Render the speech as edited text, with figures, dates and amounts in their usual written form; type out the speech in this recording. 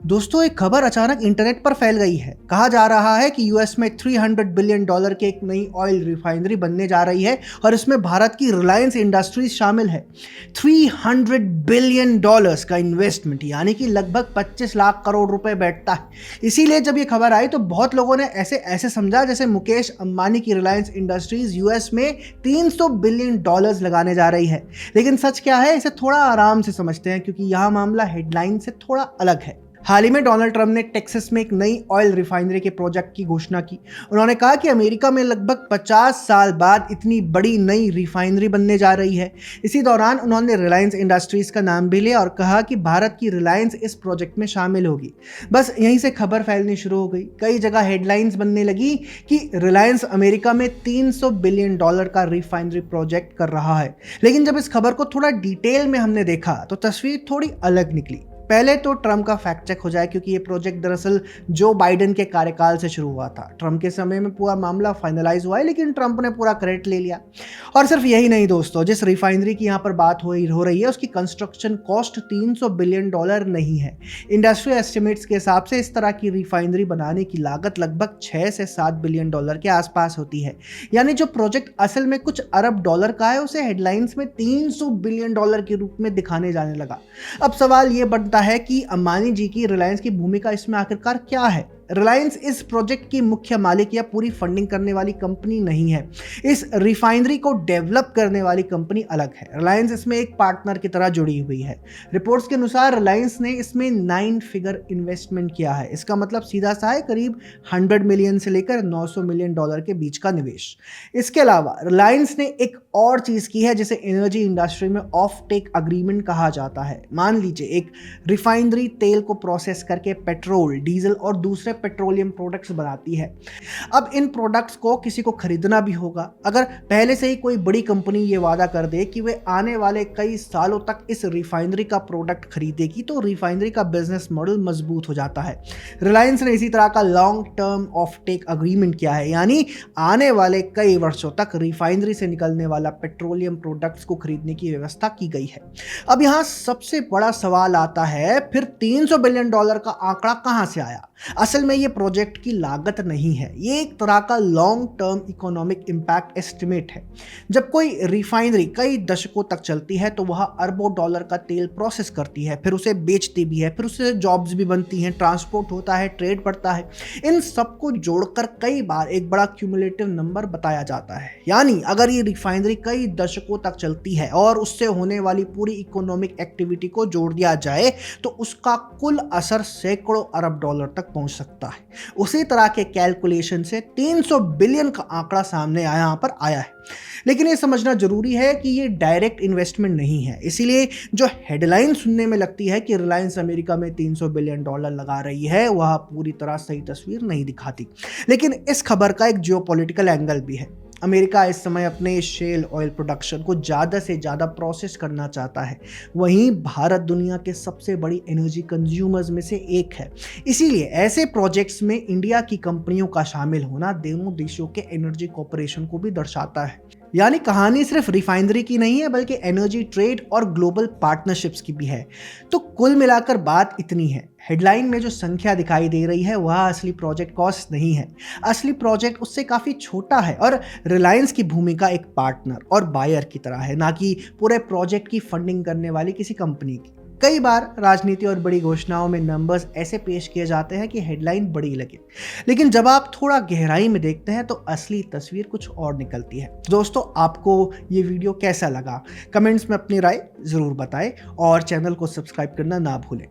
दोस्तों, एक खबर अचानक इंटरनेट पर फैल गई है। कहा जा रहा है कि यूएस में $300 बिलियन की एक नई ऑयल रिफाइनरी बनने जा रही है और इसमें भारत की रिलायंस इंडस्ट्रीज शामिल है। $300 बिलियन का इन्वेस्टमेंट, यानी कि लगभग 25 लाख करोड़ रुपए बैठता है। इसीलिए जब ये खबर आई तो बहुत लोगों ने ऐसे ऐसे समझा जैसे मुकेश अंबानी की रिलायंस इंडस्ट्रीज यूएस में $300 बिलियन लगाने जा रही है। लेकिन सच क्या है, इसे थोड़ा आराम से समझते हैं, क्योंकि यह मामला हेडलाइन से थोड़ा अलग है। हाल ही में डोनाल्ड ट्रंप ने टेक्सास में एक नई ऑयल रिफाइनरी के प्रोजेक्ट की घोषणा की। उन्होंने कहा कि अमेरिका में लगभग 50 साल बाद इतनी बड़ी नई रिफाइनरी बनने जा रही है। इसी दौरान उन्होंने रिलायंस इंडस्ट्रीज का नाम भी लिया और कहा कि भारत की रिलायंस इस प्रोजेक्ट में शामिल होगी। बस यहीं से खबर फैलनी शुरू हो गई। कई जगह हेडलाइंस बनने लगी कि रिलायंस अमेरिका में $300 बिलियन का रिफाइनरी प्रोजेक्ट कर रहा है। लेकिन जब इस खबर को थोड़ा डिटेल में हमने देखा तो तस्वीर थोड़ी अलग निकली। पहले तो ट्रंप का फैक्ट चेक हो जाए, क्योंकि ये प्रोजेक्ट दरअसल जो बाइडेन के कार्यकाल से शुरू हुआ था। ट्रंप के समय में पूरा मामला फाइनलाइज हुआ है, लेकिन ट्रंप ने पूरा क्रेडिट ले लिया। और सिर्फ यही नहीं दोस्तों, जिस रिफाइनरी की यहाँ पर बात हो रही है उसकी कंस्ट्रक्शन कॉस्ट $300 बिलियन नहीं है। इंडस्ट्री एस्टिमेट्स के हिसाब से इस तरह की रिफाइनरी बनाने की लागत लगभग 6 से 7 बिलियन डॉलर के आसपास होती है। यानी जो प्रोजेक्ट असल में कुछ अरब डॉलर का है, उसे हेडलाइंस में $300 बिलियन के रूप में दिखाने जाने लगा। अब सवाल ये बनता है कि अंबानी जी की रिलायंस की भूमिका इसमें आखिरकार क्या है। रिलायंस इस प्रोजेक्ट की मुख्य मालिक या पूरी फंडिंग करने वाली कंपनी नहीं है। इस रिफाइनरी को डेवलप करने वाली कंपनी अलग है। रिलायंस इसमें एक पार्टनर की तरह जुड़ी हुई है। रिपोर्ट्स के अनुसार रिलायंस ने इसमें 9 फिगर इन्वेस्टमेंट किया है। इसका मतलब सीधा सा है करीब 100 मिलियन से लेकर $900 मिलियन के बीच का निवेश। इसके अलावा रिलायंस ने एक और चीज की है जिसे एनर्जी इंडस्ट्री में ऑफ टेक अग्रीमेंट कहा जाता है। मान लीजिए एक रिफाइनरी तेल को प्रोसेस करके पेट्रोल, डीजल और दूसरे पेट्रोलियम प्रोडक्ट्स बनाती है। अब इन प्रोडक्ट्स को किसी को खरीदना भी होगा। अगर पहले से ही कोई बड़ी कंपनी ये वादा कर दे कि वे आने वाले कई सालों तक इस रिफाइनरी का प्रोडक्ट खरीदेगी, तो रिफाइनरी का बिजनेस मॉडल मजबूत हो जाता है। रिलायंस ने इसी तरह का long term offtake agreement किया है, यानी आने वाले कई वर्षों तक रिफाइनरी से निकलने वाला पेट्रोलियम प्रोडक्ट्स को खरीदने की व्यवस्था की गई है। अब यहाँ सबसे बड़ा सवाल आता है, फिर $300 बिलियन का आंकड़ा कहां से आया? असल में ये प्रोजेक्ट की लागत नहीं है, ये एक तरह का long term economic impact estimate है। जब कोई रिफाइनरी कई दशकों तक चलती है तो वह अरबों डॉलर का तेल प्रोसेस करती है, फिर उसे बेचती भी है, फिर उससे जॉब्स भी बनती हैं, ट्रांसपोर्ट होता है, ट्रेड बढ़ता है। इन सबको जोड़कर कई बार एक बड़ा क्यूमुलेटिव नंबर बताया जाता है। यानी अगर ये रिफाइनरी कई दशकों तक चलती है और उससे होने वाली पूरी इकोनॉमिक एक्टिविटी को जोड़ दिया जाए तो उसका कुल असर सैकड़ों अरब डॉलर तक पहुंच सकता है। उसी तरह के कैलकुलेशन से 300 बिलियन का आंकड़ा सामने यहाँ पर आया है। लेकिन ये समझना जरूरी है कि ये डायरेक्ट इन्वेस्टमेंट नहीं है। इसीलिए जो हेडलाइन सुनने में लगती है कि रिलायंस अमेरिका में $300 बिलियन लगा रही है, वह पूरी तरह सही तस्वीर नहीं दिखाती। लेकिन इस खबर का एक जियोपॉलिटिकल एंगल भी है। अमेरिका इस समय अपने शेल ऑयल प्रोडक्शन को ज़्यादा से ज़्यादा प्रोसेस करना चाहता है। वहीं भारत दुनिया के सबसे बड़ी एनर्जी कंज्यूमर्स में से एक है। इसीलिए ऐसे प्रोजेक्ट्स में इंडिया की कंपनियों का शामिल होना दोनों देशों के एनर्जी कॉर्पोरेशन को भी दर्शाता है। यानी कहानी सिर्फ रिफाइनरी की नहीं है, बल्कि एनर्जी ट्रेड और ग्लोबल पार्टनरशिप्स की भी है। तो कुल मिलाकर बात इतनी है, हेडलाइन में जो संख्या दिखाई दे रही है वह असली प्रोजेक्ट कॉस्ट नहीं है। असली प्रोजेक्ट उससे काफ़ी छोटा है और रिलायंस की भूमिका एक पार्टनर और बायर की तरह है, ना कि पूरे प्रोजेक्ट की फंडिंग करने वाली किसी कंपनी की। कई बार राजनीति और बड़ी घोषणाओं में नंबर्स ऐसे पेश किए जाते हैं कि हेडलाइन बड़ी लगे, लेकिन जब आप थोड़ा गहराई में देखते हैं तो असली तस्वीर कुछ और निकलती है। दोस्तों, आपको ये वीडियो कैसा लगा? कमेंट्स में अपनी राय ज़रूर बताएं और चैनल को सब्सक्राइब करना ना भूलें।